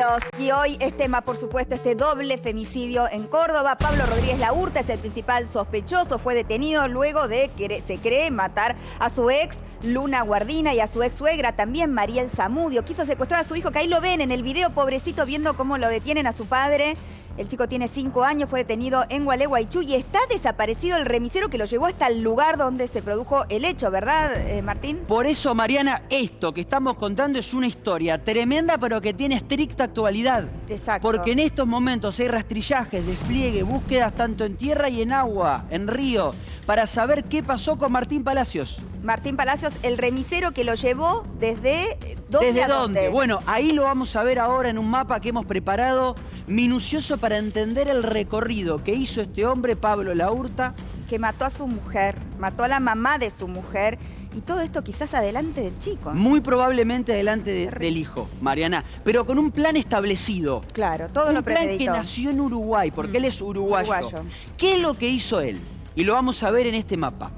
Dios. Y hoy es tema, por supuesto, este doble femicidio en Córdoba. Pablo Rodríguez Laurta es el principal sospechoso. Fue detenido luego de que se cree matar a su ex Luna Guardina y a su ex suegra, también Mariel Zamudio. Quiso secuestrar a su hijo, que ahí lo ven en el video, pobrecito, viendo cómo lo detienen a su padre. El chico tiene 5 años, fue detenido en Gualeguaychú y está desaparecido el remisero que lo llevó hasta el lugar donde se produjo el hecho, ¿verdad, Martín? Por eso, Mariana, esto que estamos contando es una historia tremenda, pero que tiene estricta actualidad. Exacto. Porque en estos momentos hay rastrillajes, despliegue, búsquedas tanto en tierra y en agua, en río, para saber qué pasó con Martín Palacios. Martín Palacios, el remisero que lo llevó ¿desde dónde? ¿Desde a dónde? Bueno, ahí lo vamos a ver ahora en un mapa que hemos preparado minucioso para entender el recorrido que hizo este hombre, Pablo Laurta. Que mató a su mujer, mató a la mamá de su mujer. Y todo esto quizás adelante del chico. Muy probablemente adelante del hijo, Mariana, pero con un plan establecido. Claro, todo lo premeditó. Un plan que nació en Uruguay, porque él es uruguayo. ¿Qué es lo que hizo él? Y lo vamos a ver en este mapa.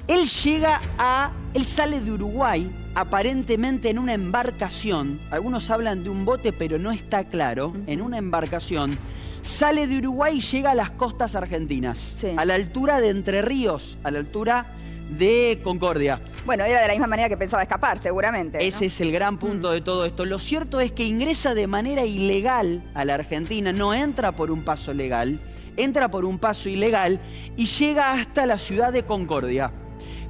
Él sale de Uruguay, aparentemente en una embarcación. Algunos hablan de un bote, pero no está claro. En una embarcación. Sale de Uruguay y llega a las costas argentinas. Sí. A la altura de Entre Ríos, a la altura de Concordia. Bueno, era de la misma manera que pensaba escapar, seguramente, ¿no? Ese es el gran punto de todo esto. Lo cierto es que ingresa de manera ilegal a la Argentina, no entra por un paso legal, entra por un paso ilegal y llega hasta la ciudad de Concordia.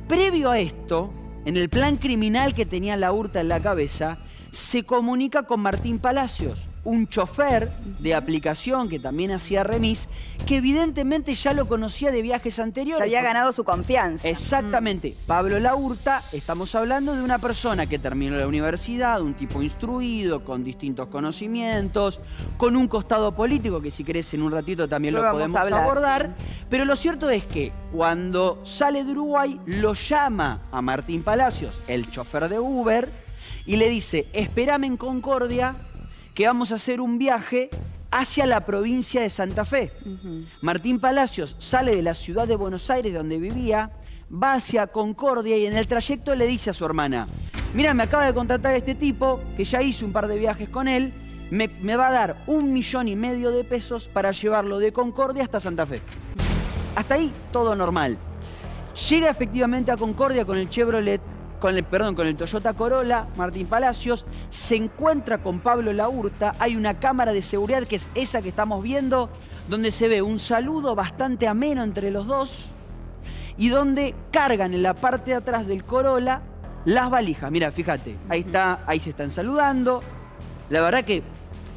Previo a esto, en el plan criminal que tenía Laurta en la cabeza, se comunica con Martín Palacios, un chofer de aplicación que también hacía remis, que evidentemente ya lo conocía de viajes anteriores. Había ganado su confianza. Exactamente. Pablo Laurta, estamos hablando de una persona que terminó la universidad, un tipo instruido, con distintos conocimientos, con un costado político, que si querés en un ratito también lo podemos abordar. Pero lo cierto es que cuando sale de Uruguay, lo llama a Martín Palacios, el chofer de Uber, y le dice, espérame en Concordia, que vamos a hacer un viaje hacia la provincia de Santa Fe. Martín Palacios sale de la ciudad de Buenos Aires, donde vivía, va hacia Concordia y en el trayecto le dice a su hermana, mira, me acaba de contratar este tipo, que ya hice un par de viajes con él, me va a dar 1,5 millones de pesos para llevarlo de Concordia hasta Santa Fe. Hasta ahí todo normal. Llega efectivamente a Concordia con el Chevrolet, con el Toyota Corolla, Martín Palacios, se encuentra con Pablo Laurta, hay una cámara de seguridad que es esa que estamos viendo, donde se ve un saludo bastante ameno entre los dos y donde cargan en la parte de atrás del Corolla las valijas. Mira, fíjate, ahí se están saludando, la verdad que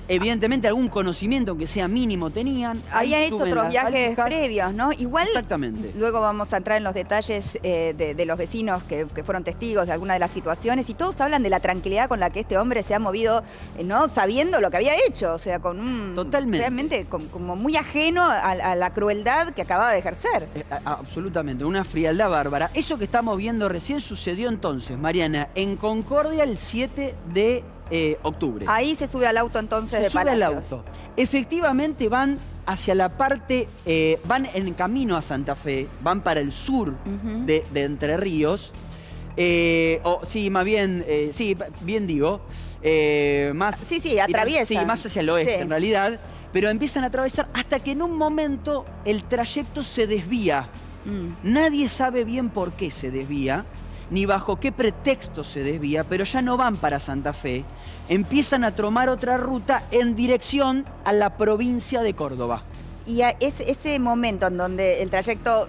evidentemente algún conocimiento, aunque sea mínimo, tenían. Habían hecho otros viajes previos, ¿no? Igual, exactamente. Luego vamos a entrar en los detalles de los vecinos que fueron testigos de alguna de las situaciones y todos hablan de la tranquilidad con la que este hombre se ha movido, ¿no? Sabiendo lo que había hecho, o sea, con un... Totalmente. Realmente como muy ajeno a la crueldad que acababa de ejercer. Absolutamente, una frialdad bárbara. Eso que estamos viendo recién sucedió entonces, Mariana, en Concordia el 7 de octubre. Ahí se sube al auto entonces de Palacios. Se sube al auto. Efectivamente van hacia la parte, van en camino a Santa Fe, van para el sur de Entre Ríos. Más bien, bien digo. Más, atraviesa. Más hacia el oeste en realidad. Pero empiezan a atravesar hasta que en un momento el trayecto se desvía. Nadie sabe bien por qué se desvía, ni bajo qué pretexto se desvía, pero ya no van para Santa Fe, empiezan a tomar otra ruta en dirección a la provincia de Córdoba. Y ese momento en donde el trayecto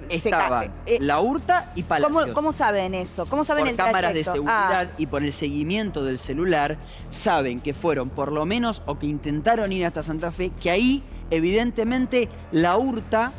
Estaban Laurta y Palacios. ¿Cómo saben eso? ¿Cómo saben el trayecto? Por cámaras de seguridad y por el seguimiento del celular, saben que fueron por lo menos, o que intentaron ir hasta Santa Fe, que ahí evidentemente Laurta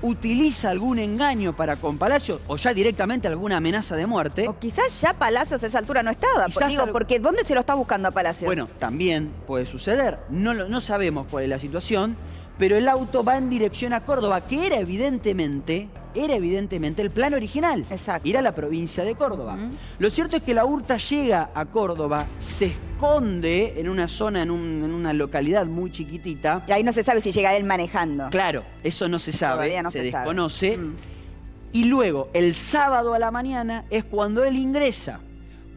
utiliza algún engaño para con Palacios o ya directamente alguna amenaza de muerte. O quizás ya Palacios a esa altura no estaba. Porque ¿dónde se lo está buscando a Palacios? Bueno, también puede suceder. No sabemos cuál es la situación, pero el auto va en dirección a Córdoba, que era evidentemente el plan original. Exacto. Ir a la provincia de Córdoba. Lo cierto es que Laurta llega a Córdoba, se esconde en una zona, en una localidad muy chiquitita. Y ahí no se sabe si llega él manejando. Claro, eso no se sabe, se desconoce. Sabe. Y luego, el sábado a la mañana, es cuando él ingresa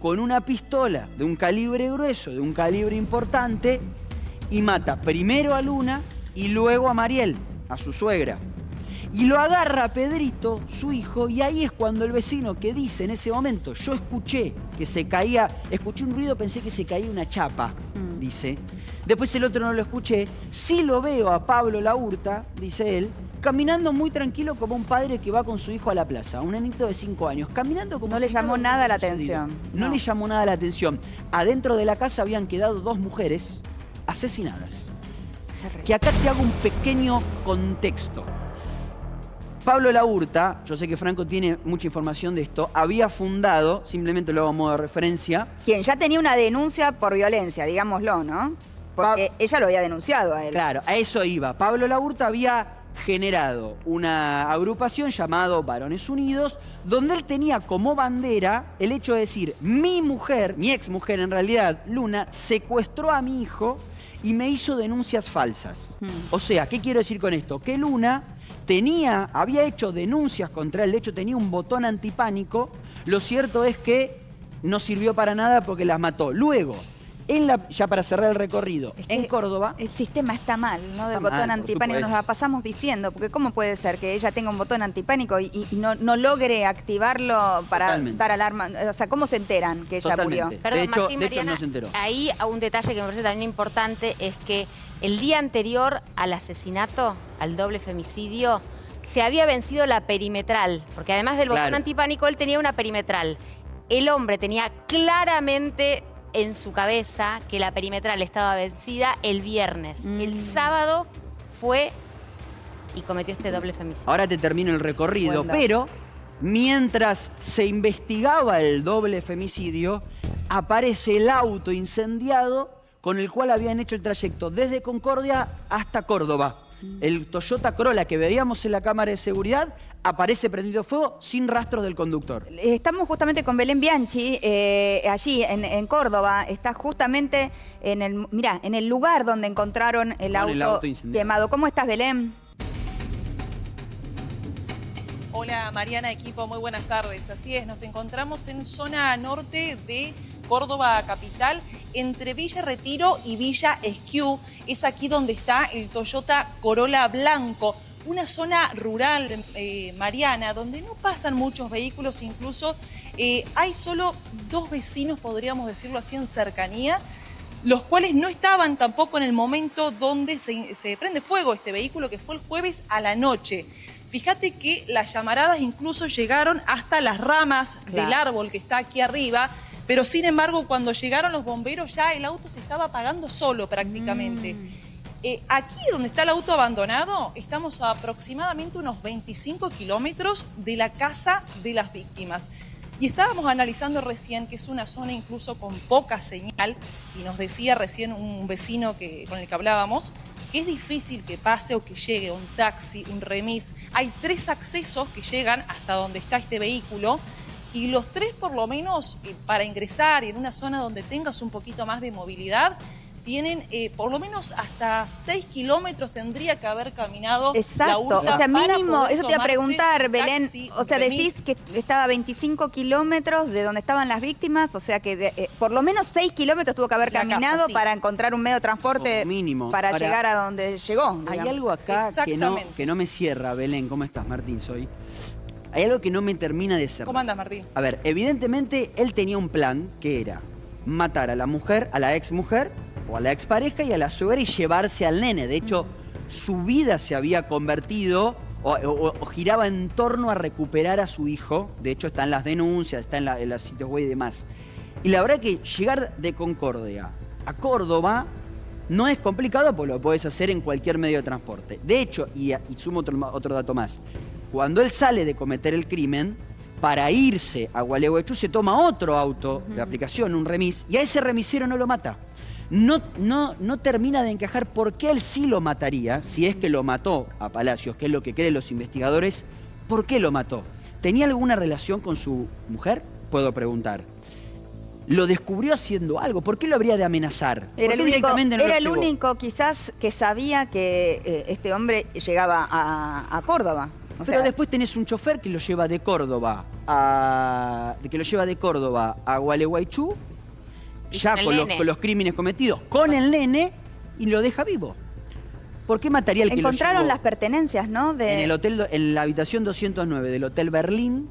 con una pistola de un calibre grueso, de un calibre importante, y mata primero a Luna y luego a Mariel, a su suegra. Y lo agarra a Pedrito, su hijo, y ahí es cuando el vecino que dice en ese momento, yo escuché que se caía, escuché un ruido, pensé que se caía una chapa, dice. Después el otro no lo escuché, sí lo veo a Pablo Laurta, dice él, caminando muy tranquilo como un padre que va con su hijo a la plaza, un nenito de 5 años, caminando como... No le llamó nada la atención. No le llamó nada la atención. Adentro de la casa habían quedado 2 mujeres asesinadas. Que acá te hago un pequeño contexto. Pablo Laurta, yo sé que Franco tiene mucha información de esto, había fundado, simplemente lo hago a modo de referencia... Quien ya tenía una denuncia por violencia, digámoslo, ¿no? Porque ella lo había denunciado a él. Claro, a eso iba. Pablo Laurta había generado una agrupación llamado Varones Unidos, donde él tenía como bandera el hecho de decir, mi mujer, mi ex mujer en realidad, Luna, secuestró a mi hijo y me hizo denuncias falsas. O sea, ¿qué quiero decir con esto? Que Luna había hecho denuncias contra él, de hecho tenía un botón antipánico, lo cierto es que no sirvió para nada porque las mató. Luego, ya para cerrar el recorrido, en Córdoba... El sistema está mal, ¿no? Del botón antipánico, nos la pasamos diciendo, porque ¿cómo puede ser que ella tenga un botón antipánico y no logre activarlo para dar alarma? O sea, ¿cómo se enteran que ella murió? Perdón, Martín, de hecho no se enteró. Ahí un detalle que me parece también importante es que el día anterior al asesinato, al doble femicidio, se había vencido la perimetral, porque además del botón antipánico, él tenía una perimetral. El hombre tenía claramente en su cabeza que la perimetral estaba vencida el viernes. El sábado fue y cometió este doble femicidio. Ahora te termino el recorrido, pero mientras se investigaba el doble femicidio, aparece el auto incendiado con el cual habían hecho el trayecto desde Concordia hasta Córdoba. El Toyota Corolla que veíamos en la cámara de seguridad aparece prendido fuego sin rastros del conductor. Estamos justamente con Belén Bianchi, allí en Córdoba. Está justamente en el lugar donde encontraron el auto quemado. ¿Cómo estás, Belén? Hola Mariana, equipo, muy buenas tardes. Así es, nos encontramos en zona norte de Córdoba capital, entre Villa Retiro y Villa Esquiú. Es aquí donde está el Toyota Corolla blanco. Una zona rural, Mariana, donde no pasan muchos vehículos, incluso hay solo 2 vecinos, podríamos decirlo así, en cercanía, los cuales no estaban tampoco en el momento donde se prende fuego este vehículo, que fue el jueves a la noche. Fíjate que las llamaradas incluso llegaron hasta las ramas del árbol que está aquí arriba, pero sin embargo cuando llegaron los bomberos ya el auto se estaba apagando solo prácticamente. Aquí donde está el auto abandonado, estamos a aproximadamente unos 25 kilómetros de la casa de las víctimas. Y estábamos analizando recién que es una zona incluso con poca señal, y nos decía recién un vecino con el que hablábamos, que es difícil que pase o que llegue un taxi, un remis. Hay 3 accesos que llegan hasta donde está este vehículo, y los 3 por lo menos para ingresar en una zona donde tengas un poquito más de movilidad, tienen por lo menos hasta 6 kilómetros tendría que haber caminado la Urta. O sea, mínimo, eso te iba a preguntar, Belén. O sea, decís que estaba a 25 kilómetros de donde estaban las víctimas, o sea que por lo menos 6 kilómetros tuvo que haber caminado para encontrar un medio de transporte mínimo para llegar a donde llegó. Hay algo acá que no me cierra, Belén. ¿Cómo estás, Martín? Hay algo que no me termina de cerrar. ¿Cómo andas, Martín? A ver, evidentemente él tenía un plan que era matar a la mujer, a la ex mujer, o a la expareja y a la suegra y llevarse al nene. De hecho, su vida se había convertido o giraba en torno a recuperar a su hijo. De hecho, están las denuncias, está en los sitios web y demás. Y la verdad que llegar de Concordia a Córdoba no es complicado porque lo puedes hacer en cualquier medio de transporte. De hecho, y sumo otro dato más, cuando él sale de cometer el crimen, para irse a Gualeguaychú se toma otro auto de aplicación, un remis, y a ese remisero no lo mata. No termina de encajar por qué él sí lo mataría, si es que lo mató a Palacios, que es lo que creen los investigadores. ¿Por qué lo mató? ¿Tenía alguna relación con su mujer? Puedo preguntar. ¿Lo descubrió haciendo algo? ¿Por qué lo habría de amenazar? Era el único quizás que sabía que este hombre llegaba a Córdoba. Pero después tenés un chofer que lo lleva de Córdoba a Gualeguaychú, ya con los crímenes cometidos, con el nene, y lo deja vivo. ¿Por qué mataría al que lo llevó? Encontraron las pertenencias, ¿no? En la habitación 209 del Hotel Berlín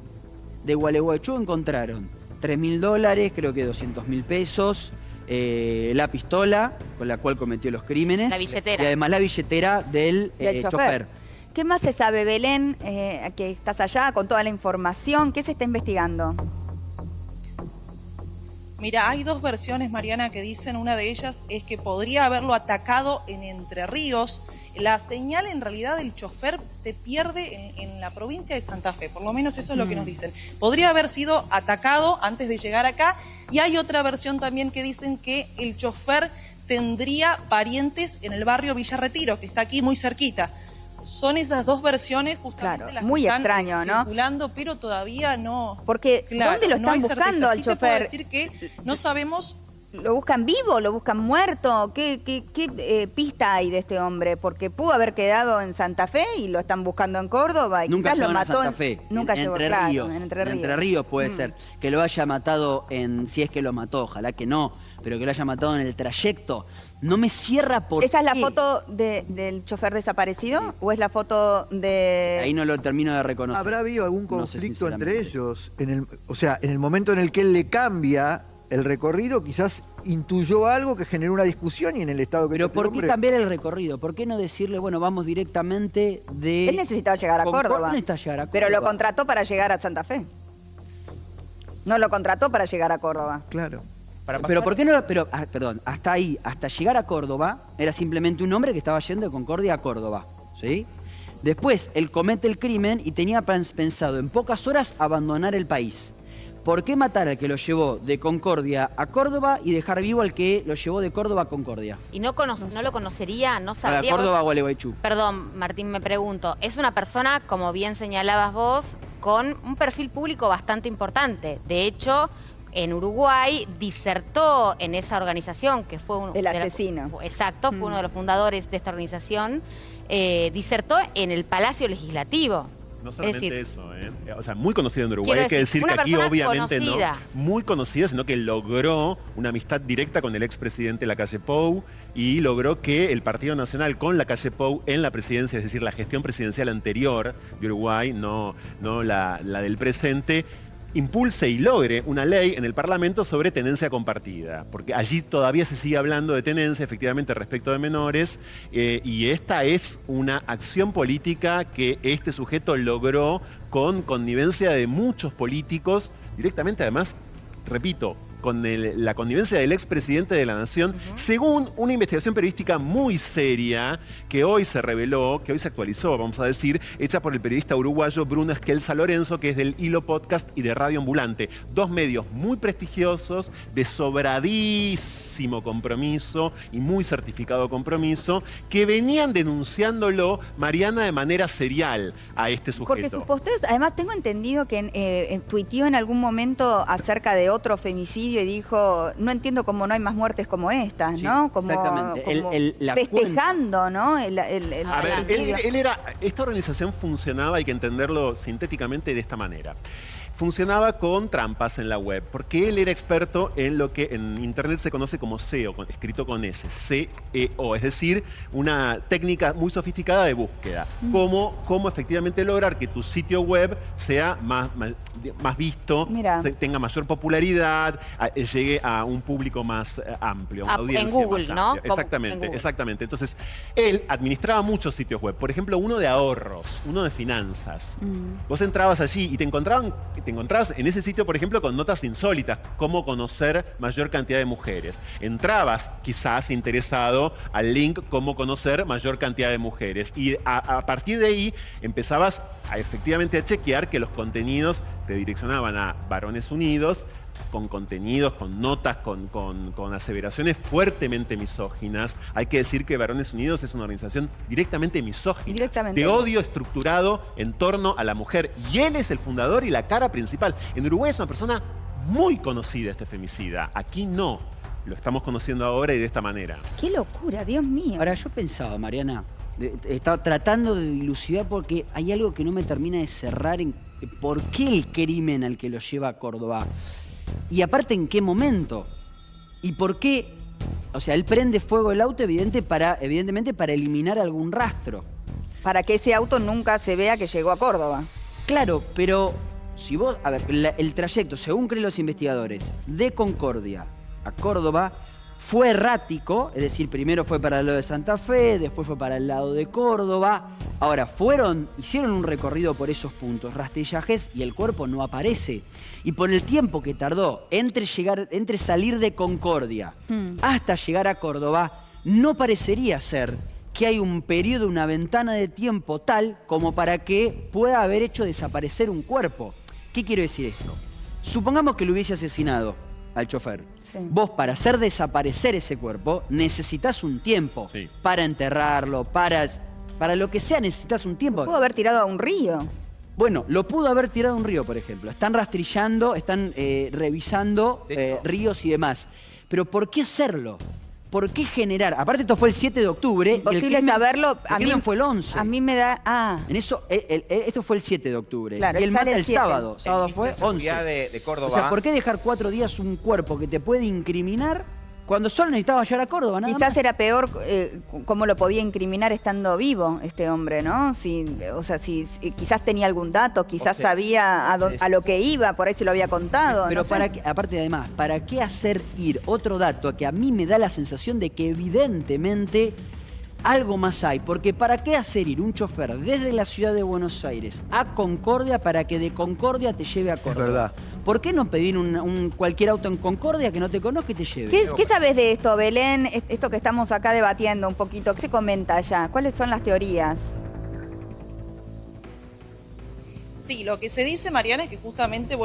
de Gualeguaychú encontraron $3.000, creo que 200.000 pesos, la pistola con la cual cometió los crímenes. La billetera. Y además la billetera del chofer. ¿Qué más se sabe, Belén, que estás allá con toda la información? ¿Qué se está investigando? Mira, hay dos versiones, Mariana, que dicen. Una de ellas es que podría haberlo atacado en Entre Ríos. La señal, en realidad, del chofer se pierde en la provincia de Santa Fe. Por lo menos eso es lo que nos dicen. Podría haber sido atacado antes de llegar acá. Y hay otra versión también que dicen que el chofer tendría parientes en el barrio Villa Retiro, que está aquí muy cerquita. Son esas dos versiones justamente las muy que están extraño, circulando, pero todavía no. Porque ¿dónde lo están buscando al chofer? Te puedo decir que no sabemos. ¿Lo buscan vivo? ¿Lo buscan muerto? ¿Qué pista hay de este hombre? Porque pudo haber quedado en Santa Fe y lo están buscando en Córdoba y Nunca quizás lo llegó mató en Santa Fe. Nunca llegó, claro, en Entre Ríos puede ser. Que lo haya matado si es que lo mató, ojalá que no, pero que lo haya matado en el trayecto. No me cierra por ¿Esa es la foto del chofer desaparecido o es la foto de...? Ahí no lo termino de reconocer. ¿Habrá habido algún conflicto No sé, entre ellos? O sea, en el momento en el que él le cambia el recorrido, quizás intuyó algo que generó una discusión y en el estado que... Pero ¿por qué cambiar el recorrido? ¿Por qué no decirle, bueno, vamos directamente de... Él necesitaba llegar a Córdoba. Pero lo contrató para llegar a Santa Fe. No lo contrató para llegar a Córdoba. Claro. Pero ¿por qué no? Perdón, hasta ahí, hasta llegar a Córdoba, era simplemente un hombre que estaba yendo de Concordia a Córdoba, ¿sí? Después, él comete el crimen y tenía pensado en pocas horas abandonar el país. ¿Por qué matar al que lo llevó de Concordia a Córdoba y dejar vivo al que lo llevó de Córdoba a Concordia? ¿Y no lo conocería? ¿No sabría? A Córdoba o Gualeguaychú. Perdón, Martín, me pregunto. Es una persona, como bien señalabas vos, con un perfil público bastante importante. De hecho, en Uruguay disertó en esa organización, que fue el asesino. Exacto, fue uno de los fundadores de esta organización. Disertó en el Palacio Legislativo. No solamente eso, o sea, muy conocida en Uruguay. Hay que decir, decir que aquí obviamente conocida. no, muy conocida, sino que logró una amistad directa con el expresidente Lacalle Pou y logró que el Partido Nacional con Lacalle Pou en la presidencia, es decir, la gestión presidencial anterior de Uruguay, no la del presente, impulse y logre una ley en el Parlamento sobre tenencia compartida, porque allí todavía se sigue hablando de tenencia, efectivamente, respecto de menores, y esta es una acción política que este sujeto logró con connivencia de muchos políticos, directamente además, repito, con la connivencia del expresidente de la Nación, según una investigación periodística muy seria que hoy se reveló, que hoy se actualizó, vamos a decir, hecha por el periodista uruguayo Bruno Esquelza Lorenzo, que es del Hilo Podcast y de Radio Ambulante. Dos medios muy prestigiosos, de sobradísimo compromiso y muy certificado compromiso, que venían denunciándolo, Mariana, de manera serial a este sujeto. Porque sus posteos, además tengo entendido que tuiteó en algún momento acerca de otro femicidio y dijo, no entiendo cómo no hay más muertes como estas, ¿no? Como, exactamente. Como festejando, ¿no? A ver, esta organización funcionaba, hay que entenderlo sintéticamente de esta manera. Funcionaba con trampas en la web, porque él era experto en lo que en Internet se conoce como SEO, escrito con S, C-E-O, es decir, una técnica muy sofisticada de búsqueda. Cómo efectivamente lograr que tu sitio web sea más visto, tenga mayor popularidad, llegue a un público más amplio, a una audiencia en Google, más ¿no? amplia. Exactamente, exactamente. Entonces, él administraba muchos sitios web, por ejemplo, uno de ahorros, uno de finanzas. Vos entrabas allí y te encontrabas en ese sitio, por ejemplo, con notas insólitas, cómo conocer mayor cantidad de mujeres. Entrabas quizás interesado al link cómo conocer mayor cantidad de mujeres y a partir de ahí empezabas efectivamente a chequear que los contenidos te direccionaban a Varones Unidos, con contenidos, con notas, con aseveraciones fuertemente misóginas. Hay que decir que Varones Unidos es una organización directamente misógina, de odio estructurado en torno a la mujer. Y él es el fundador y la cara principal. En Uruguay es una persona muy conocida, este femicida. Aquí no. Lo estamos conociendo ahora y de esta manera. ¡Qué locura, Dios mío! Ahora, yo pensaba, Mariana, Estaba tratando de dilucidar porque hay algo que no me termina de cerrar en por qué el crimen al que lo lleva a Córdoba. Y aparte, ¿en qué momento? ¿Y por qué? O sea, él prende fuego el auto evidentemente para eliminar algún rastro. Para que ese auto nunca se vea que llegó a Córdoba. Claro, pero si vos... A ver, el trayecto, según creen los investigadores, de Concordia a Córdoba fue errático, es decir, primero fue para el lado de Santa Fe, después fue para el lado de Córdoba. Ahora, hicieron un recorrido por esos puntos, rastrillajes, y el cuerpo no aparece. Y por el tiempo que tardó entre salir de Concordia hasta llegar a Córdoba, no parecería ser que hay un periodo, una ventana de tiempo tal como para que pueda haber hecho desaparecer un cuerpo. ¿Qué quiero decir esto? Supongamos que lo hubiese asesinado al chofer. Sí. Vos, para hacer desaparecer ese cuerpo, necesitas un tiempo. Sí. Para enterrarlo, para lo que sea, necesitas un tiempo. Lo pudo haber tirado a un río. Bueno, lo pudo haber tirado a un río, por ejemplo. Están rastrillando, están revisando ríos y demás. Pero ¿por qué hacerlo? ¿Por qué generar? Aparte, esto fue el 7 de octubre. Imposible saberlo. El crimen fue el 11. A mí me da... En eso, esto fue el 7 de octubre. Claro, y él sale mata el el 7. sábado. Sábado fue 11. De Córdoba. O sea, ¿por qué dejar 4 días un cuerpo que te puede incriminar cuando solo necesitaba llegar a Córdoba? Nada Quizás más? era peor cómo lo podía incriminar estando vivo este hombre, ¿no? Quizás tenía algún dato, quizás sabía a lo que iba, por ahí se lo había contado. Pero no sé. aparte, además, ¿para qué hacer ir otro dato que a mí me da la sensación de que evidentemente algo más hay? Porque ¿para qué hacer ir un chofer desde la ciudad de Buenos Aires a Concordia para que de Concordia te lleve a Córdoba? Es verdad. ¿Por qué no pedir cualquier auto en Concordia que no te conozca y te lleve? ¿Qué sabes de esto, Belén? Esto que estamos acá debatiendo un poquito. ¿Qué se comenta allá? ¿Cuáles son las teorías? Sí, lo que se dice, Mariana, es que justamente,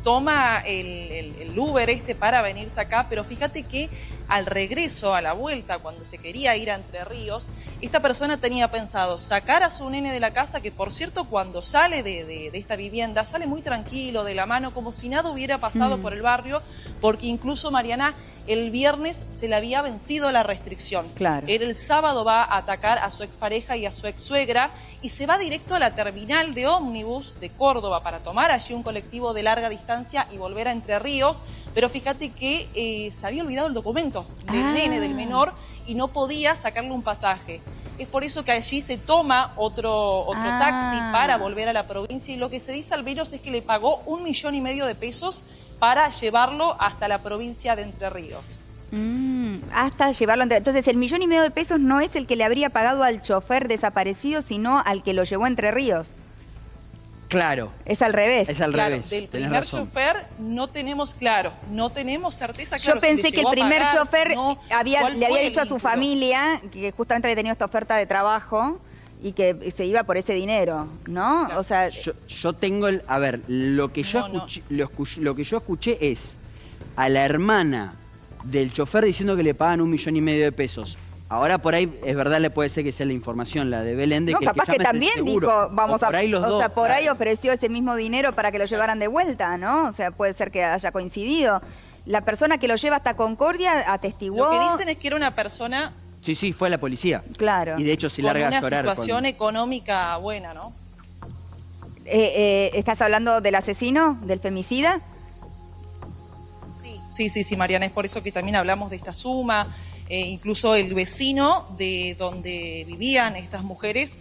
toma el Uber para venirse acá, pero fíjate que al regreso, a la vuelta, cuando se quería ir a Entre Ríos, esta persona tenía pensado sacar a su nene de la casa, que por cierto, cuando sale de esta vivienda, sale muy tranquilo, de la mano, como si nada hubiera pasado por el barrio, porque incluso, Mariana, el viernes se le había vencido la restricción. Claro. Él el sábado va a atacar a su expareja y a su exsuegra y se va directo a la terminal de ómnibus de Córdoba para tomar allí un colectivo de larga distancia y volver a Entre Ríos. Pero fíjate que se había olvidado el documento del nene, del menor, y no podía sacarle un pasaje. Es por eso que allí se toma otro taxi para volver a la provincia, y lo que se dice al menos es que le pagó 1,5 millones de pesos para llevarlo hasta la provincia de Entre Ríos. Hasta llevarlo Entonces, el 1,5 millones de pesos no es el que le habría pagado al chofer desaparecido, sino al que lo llevó a Entre Ríos. Claro. Es al revés. Es al Claro, revés. del tenés primer razón. chofer no tenemos certeza. Yo Claro, pensé si le que el llegó a primer pagar, chofer si no, le había ¿cuál fue el dicho a su vínculo? familia que justamente había tenido esta oferta de trabajo y que se iba por ese dinero, ¿no? Claro. O sea, Yo tengo a ver, lo que yo No, escuché, lo que yo escuché es a la hermana del chofer diciendo que le pagan 1,5 millones de pesos. Ahora por ahí es verdad, le puede ser que sea la información, la de Belén, de no, que capaz llame que es el también seguro. dijo, vamos O por ahí los dos. o sea, por Claro. ahí ofreció ese mismo dinero para que lo llevaran de vuelta, ¿no? O sea, puede ser que haya coincidido. La persona que lo lleva hasta Concordia atestiguó. Lo que dicen es que era una persona Sí, fue la policía. Claro. Y de hecho se con larga una a llorar. situación económica buena, ¿no? ¿Estás hablando del asesino, del femicida? Sí, Mariana, es por eso que también hablamos de esta suma. Incluso el vecino de donde vivían estas mujeres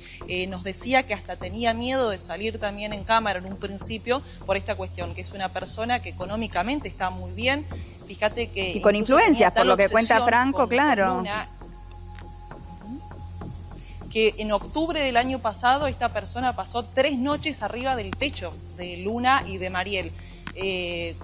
nos decía que hasta tenía miedo de salir también en cámara en un principio por esta cuestión, que es una persona que económicamente está muy bien. Fíjate que... Y con incluso influencias, tenía tal por lo que cuenta obsesión Franco, con claro. Luna, que en octubre del año pasado esta persona pasó 3 noches arriba del techo de Luna y de Mariel.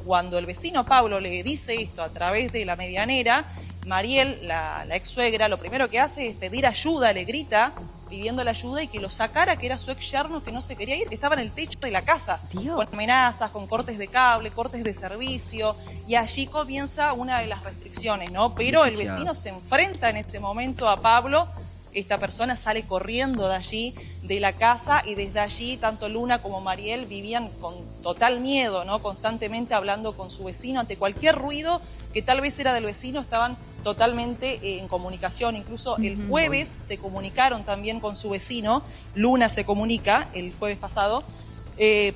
Cuando el vecino Pablo le dice esto a través de la medianera, Mariel, la ex suegra, lo primero que hace es pedir ayuda, le grita pidiendo la ayuda y que lo sacara, que era su ex yerno que no se quería ir, que estaba en el techo de la casa, Dios. con amenazas, con cortes de cable, cortes de servicio, y allí comienza una de las restricciones, ¿no? Pero el vecino se enfrenta en este momento a Pablo. Esta persona sale corriendo de allí, de la casa, y desde allí tanto Luna como Mariel vivían con total miedo, ¿no? Constantemente hablando con su vecino ante cualquier ruido que tal vez era del vecino, estaban totalmente en comunicación. Incluso el jueves se comunicaron también con su vecino, Luna se comunica el jueves pasado,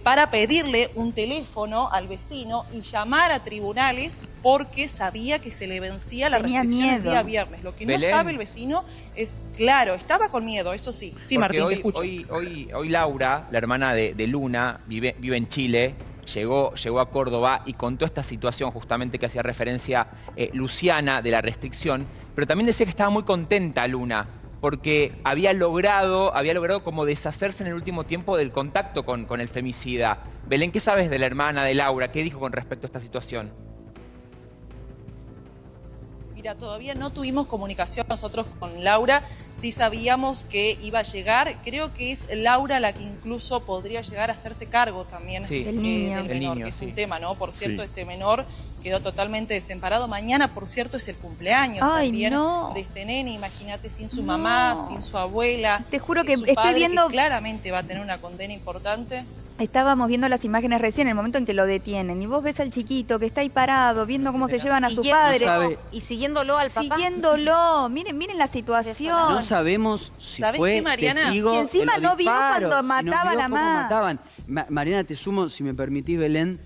para pedirle un teléfono al vecino y llamar a tribunales porque sabía que se le vencía la restricción el día viernes. Lo que no sabe el vecino es, claro, estaba con miedo, eso sí. Sí, porque Martín, te escucho. Hoy Laura, la hermana de Luna, vive en Chile, llegó a Córdoba y contó esta situación justamente que hacía referencia Luciana de la restricción, pero también decía que estaba muy contenta Luna, porque había logrado como deshacerse en el último tiempo del contacto con el femicida. Belén, ¿qué sabes de la hermana de Laura? ¿Qué dijo con respecto a esta situación? Mira, todavía no tuvimos comunicación nosotros con Laura, sí sabíamos que iba a llegar. Creo que es Laura la que incluso podría llegar a hacerse cargo también del menor, que es un tema, ¿no? Por cierto, este menor quedó totalmente desamparado. Mañana, por cierto, es el cumpleaños también de este nene. Imagínate, sin su mamá, sin su abuela. Te juro que estoy viendo... Que claramente va a tener una condena importante. Estábamos viendo las imágenes recién, en el momento en que lo detienen, y vos ves al chiquito que está ahí parado, viendo cómo se llevan a su padre. Y siguiéndolo al papá. Siguiéndolo. Miren la situación. No sabemos si fue qué, Mariana? testigo Y encima de no los vio disparos, cuando mataban a mataban. Mariana, te sumo, si me permitís, Belén,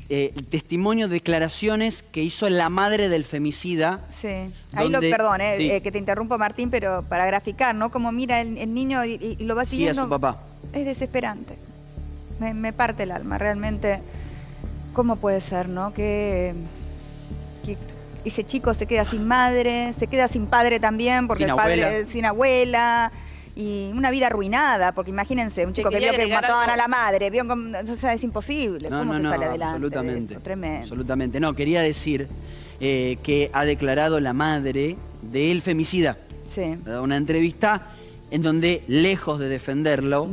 el testimonio, declaraciones que hizo la madre del femicida. Sí. Ahí perdón, sí. Que te interrumpo, Martín, pero para graficar, ¿no? Como mira el niño y lo va siguiendo. Sí, a su papá. Es desesperante. Me parte el alma, realmente. ¿Cómo puede ser, no? Que ese chico se queda sin madre, se queda sin padre también, porque el padre sin abuela, y una vida arruinada, porque imagínense, un chico que vio que mataban a la madre, vio como, o sea, es imposible. ¿Cómo se sale adelante? Absolutamente. Eso? Tremendo. Absolutamente. No, quería decir que ha declarado la madre del femicida. Sí. Ha dado una entrevista en donde, lejos de defenderlo,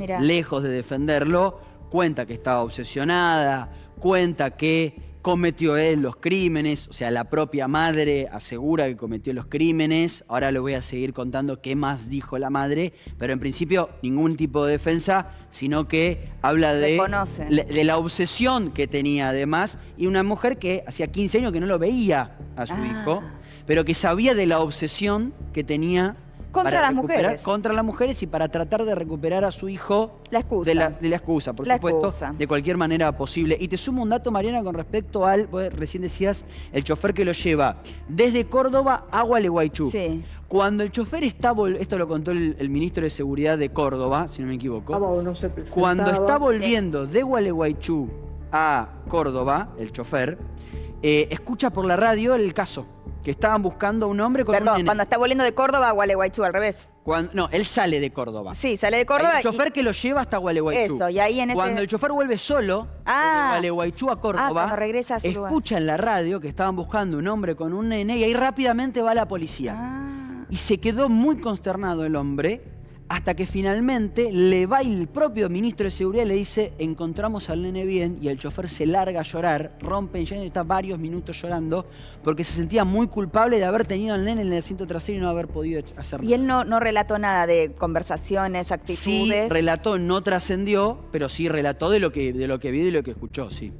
cuenta que estaba obsesionada, cuenta que cometió él los crímenes, o sea, la propia madre asegura que cometió los crímenes. Ahora le voy a seguir contando qué más dijo la madre, pero en principio ningún tipo de defensa, sino que habla de la obsesión que tenía además, y una mujer que hacía 15 años que no lo veía a su hijo, pero que sabía de la obsesión que tenía contra las mujeres. Contra las mujeres y para tratar de recuperar a su hijo la excusa. De la excusa, por supuesto, de cualquier manera posible. Y te sumo un dato, Mariana, con respecto al, recién decías, el chofer que lo lleva desde Córdoba a Gualeguaychú. Sí. Cuando el chofer está, esto lo contó el ministro de Seguridad de Córdoba, si no me equivoco, cuando está volviendo de Gualeguaychú a Córdoba, el chofer, escucha por la radio el caso. Que estaban buscando a un hombre con un nene. Cuando está volviendo de Córdoba a Gualeguaychú, al revés. No, él sale de Córdoba. Sí, sale de Córdoba. Hay un chofer que lo lleva hasta Gualeguaychú. Eso, y ahí en ese... Cuando el chofer vuelve solo, de Gualeguaychú a Córdoba, cuando regresa a su lugar, escucha en la radio que estaban buscando un hombre con un nene y ahí rápidamente va la policía. Y se quedó muy consternado el hombre, hasta que finalmente le va el propio ministro de Seguridad y le dice: encontramos al nene bien, y el chofer se larga a llorar, rompe en llanto y está varios minutos llorando porque se sentía muy culpable de haber tenido al nene en el asiento trasero y no haber podido hacer nada. Y él no relató nada de conversaciones, actitudes. Sí, relató, no trascendió, pero sí relató de lo que vio y lo que escuchó, sí.